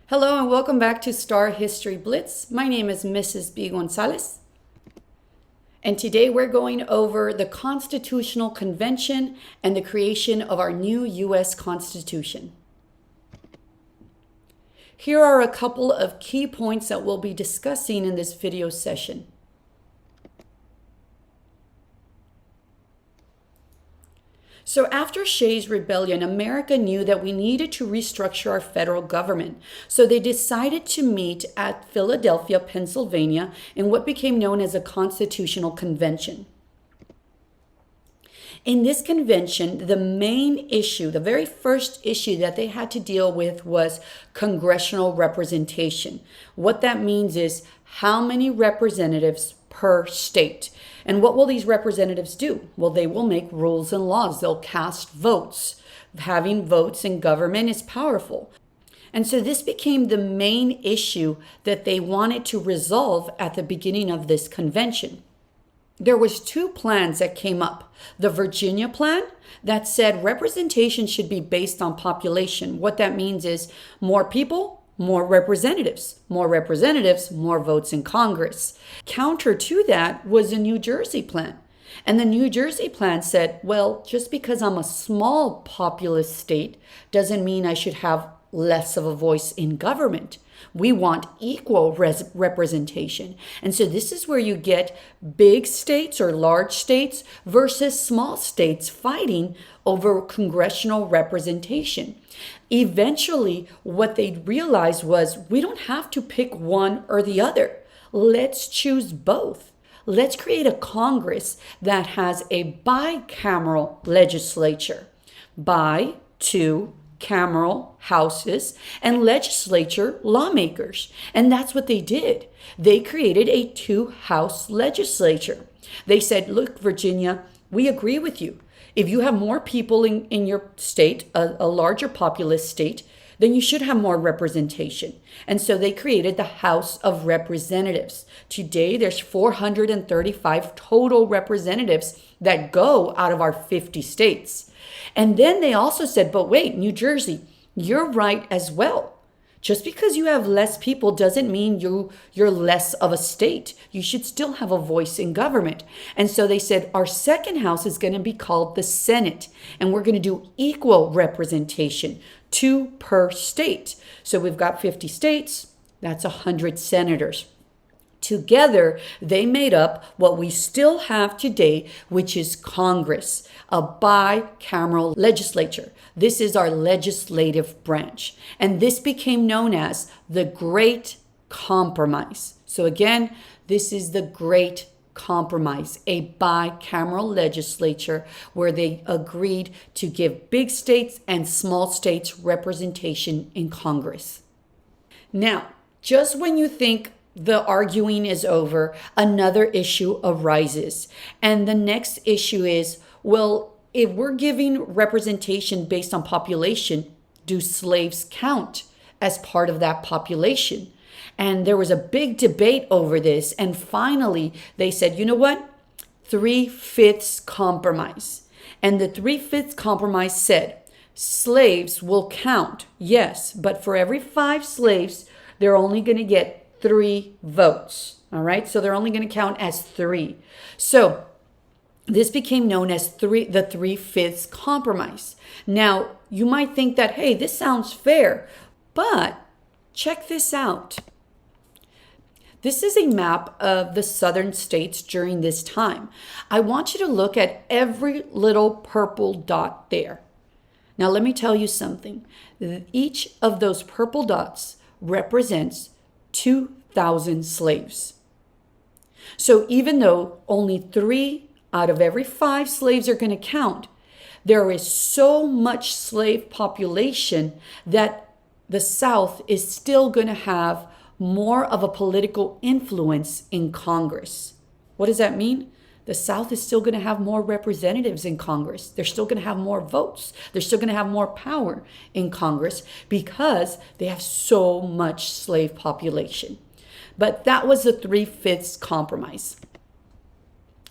Hello and welcome back to STAAR History Blitz. My name is Mrs. B. Gonzalez. And today we're going over the Constitutional Convention and the creation of our new U.S. Constitution. Here are a couple of key points that we'll be discussing in this video session. So after Shays' Rebellion, America knew that we needed to restructure our federal government. So they decided to meet at Philadelphia, Pennsylvania, in what became known as a Constitutional Convention. In this convention, the main issue, the very first issue that they had to deal with was congressional representation. What that means is how many representatives per state. And what will these representatives do? Well, they will make rules and laws. They'll cast votes. Having votes in government is powerful. And so this became the main issue that they wanted to resolve at the beginning of this convention. There was two plans that came up. The Virginia plan that said representation should be based on population. What that means is more people, more representatives, more votes in Congress. Counter to that was the New Jersey plan. And the New Jersey plan said, well, just because I'm a small populous state doesn't mean I should have less of a voice in government. We want equal representation. And so this is where you get big states or large states versus small states fighting over congressional representation. Eventually, what they realized was we don't have to pick one or the other. Let's choose both. Let's create a Congress that has a bi-cameral legislature. Cameral houses and legislature lawmakers. And that's what they did. They created a two-house legislature. They said, look, Virginia, we agree with you. If you have more people in your state, a larger populous state, then you should have more representation. And so they created the House of Representatives. Today, there's 435 total representatives that go out of our 50 states. And then they also said, but wait, New Jersey, you're right as well. Just because you have less people doesn't mean you're less of a state. You should still have a voice in government. And so they said, our second house is going to be called the Senate. And we're going to do equal representation, 2 per state. So we've got 50 states. That's 100 senators. Together, they made up what we still have today, which is Congress, a bicameral legislature. This is our legislative branch. And this became known as the Great Compromise. So again, this is the Great Compromise, a bicameral legislature where they agreed to give big states and small states representation in Congress. Now, just when you think the arguing is over, another issue arises. And the next issue is, well, if we're giving representation based on population, do slaves count as part of that population? And there was a big debate over this. And finally, they said, you know what? 3/5 compromise. And the 3/5 compromise said, slaves will count, yes, but for every 5 slaves, they're only going to get 3 votes. All right. So they're only going to count as 3. So this became known as the 3/5 compromise. Now, you might think that, hey, this sounds fair, but check this out. This is a map of the southern states during this time. I want you to look at every little purple dot there. Now, let me tell you something. Each of those purple dots represents 2,000 slaves. So even though only 3 out of every 5 slaves are going to count, there is so much slave population that the South is still going to have more of a political influence in Congress. What does that mean? The South is still going to have more representatives in Congress. They're still going to have more votes. They're still going to have more power in Congress because they have so much slave population. But that was the 3/5 compromise.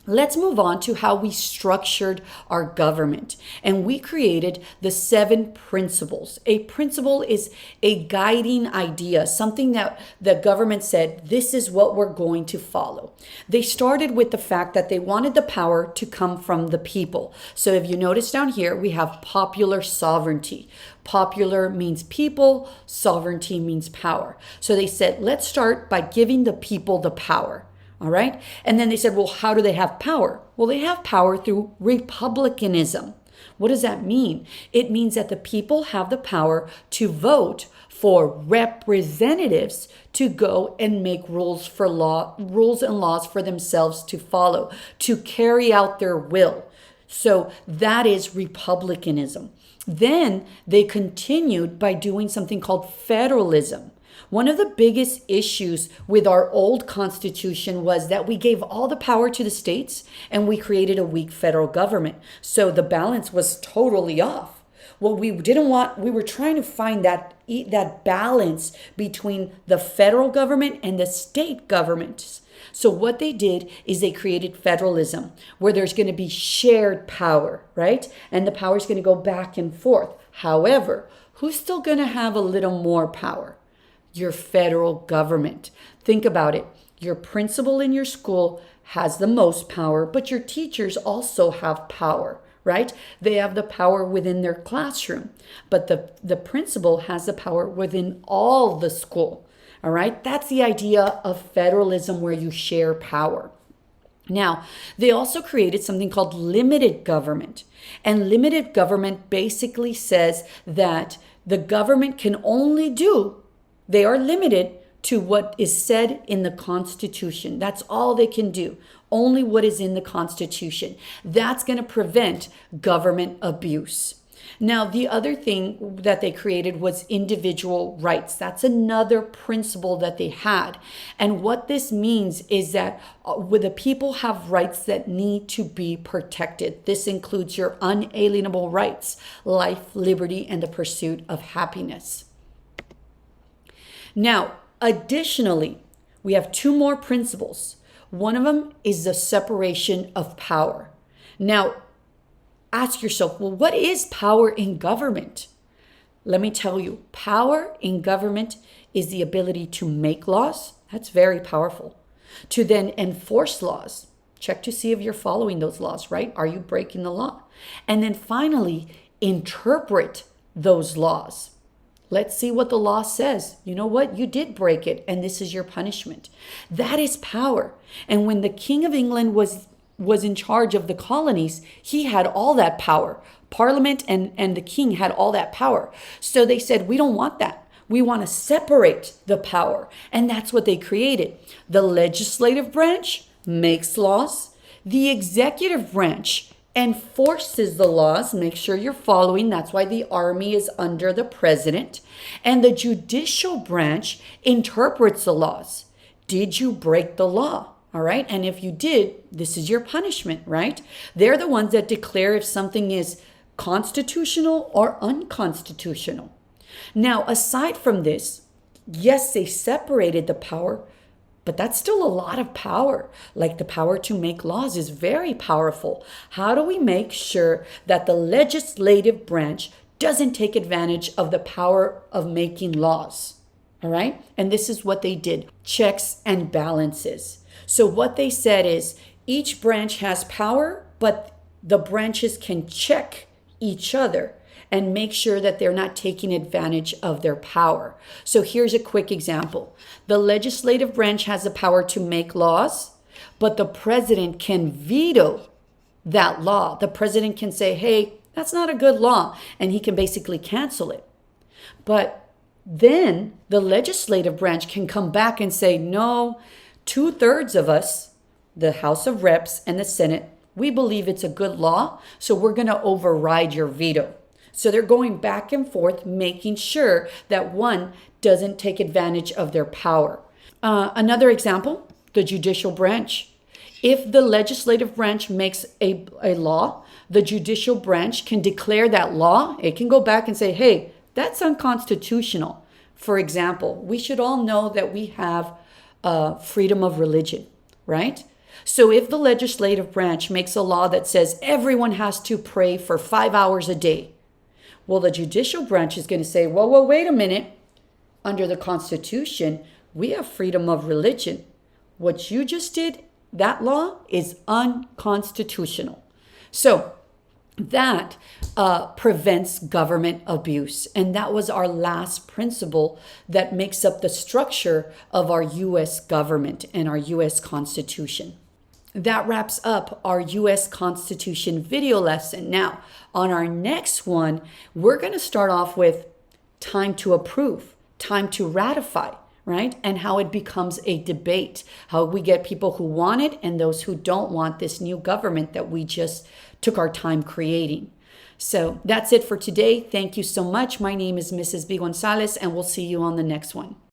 Let's move on to how we structured our government. And we created the 7 principles. A principle is a guiding idea, something that the government said, this is what we're going to follow. They started with the fact that they wanted the power to come from the people. So if you notice down here, we have popular sovereignty. Popular means people, sovereignty means power. So they said, let's start by giving the people the power. All right. And then they said, well, how do they have power? Well, they have power through republicanism. What does that mean? It means that the people have the power to vote for representatives to go and make rules and laws for themselves to follow, to carry out their will. So that is republicanism. Then they continued by doing something called federalism. One of the biggest issues with our old Constitution was that we gave all the power to the states and we created a weak federal government. So the balance was totally off. What we didn't want, we were trying to find that balance between the federal government and the state governments. So what they did is they created federalism, where there's going to be shared power, right? And the power is going to go back and forth. However, who's still going to have a little more power? Your federal government. Think about it. Your principal in your school has the most power, but your teachers also have power, right? They have the power within their classroom, but the principal has the power within all the school, all right? That's the idea of federalism, where you share power. Now, they also created something called limited government. And limited government basically says that the government can only do, they are limited to what is said in the Constitution. That's all they can do. Only what is in the Constitution. That's going to prevent government abuse. Now, the other thing that they created was individual rights. That's another principle that they had. And what this means is that the people have rights that need to be protected. This includes your unalienable rights, life, liberty, and the pursuit of happiness. Now, additionally, we have 2 more principles. One of them is the separation of power. Now, ask yourself, well, what is power in government? Let me tell you, power in government is the ability to make laws. That's very powerful. To then enforce laws. Check to see if you're following those laws, right? Are you breaking the law? And then finally, interpret those laws. Let's see what the law says. You know what? You did break it, and this is your punishment. That is power. And when the King of England was in charge of the colonies, he had all that power. Parliament and the king had all that power. So they said, we don't want that. We want to separate the power. And that's what they created. The legislative branch makes laws. The executive branch enforces the laws. Make sure you're following. That's why the army is under the president. And the judicial branch interprets the laws. Did you break the law? All right. And if you did, this is your punishment, right? They're the ones that declare if something is constitutional or unconstitutional. Now, aside from this, yes, they separated the power, but that's still a lot of power. Like the power to make laws is very powerful. How do we make sure that the legislative branch doesn't take advantage of the power of making laws? All right. And this is what they did. Checks and balances. So what they said is each branch has power, but the branches can check each other and make sure that they're not taking advantage of their power. So here's a quick example. The legislative branch has the power to make laws, but the president can veto that law. The president can say, hey, that's not a good law, and he can basically cancel it. But then the legislative branch can come back and say, no, 2/3 of us, the House of Reps and the Senate, we believe it's a good law, so we're going to override your veto. So they're going back and forth, making sure that one doesn't take advantage of their power. Another example, the judicial branch. If the legislative branch makes a law, the judicial branch can declare that law. It can go back and say, hey, that's unconstitutional. For example, we should all know that we have freedom of religion, right? So if the legislative branch makes a law that says everyone has to pray for 5 hours a day, well, the judicial branch is going to say, well, wait a minute. Under the Constitution, we have freedom of religion. What you just did, that law is unconstitutional. So that prevents government abuse. And that was our last principle that makes up the structure of our U.S. government and our U.S. Constitution. That wraps up our U.S. Constitution video lesson. Now, on our next one, we're going to start off with time to approve, time to ratify, right? And how it becomes a debate, how we get people who want it and those who don't want this new government that we just took our time creating. So that's it for today. Thank you so much. My name is Mrs. B. Gonzalez, and we'll see you on the next one.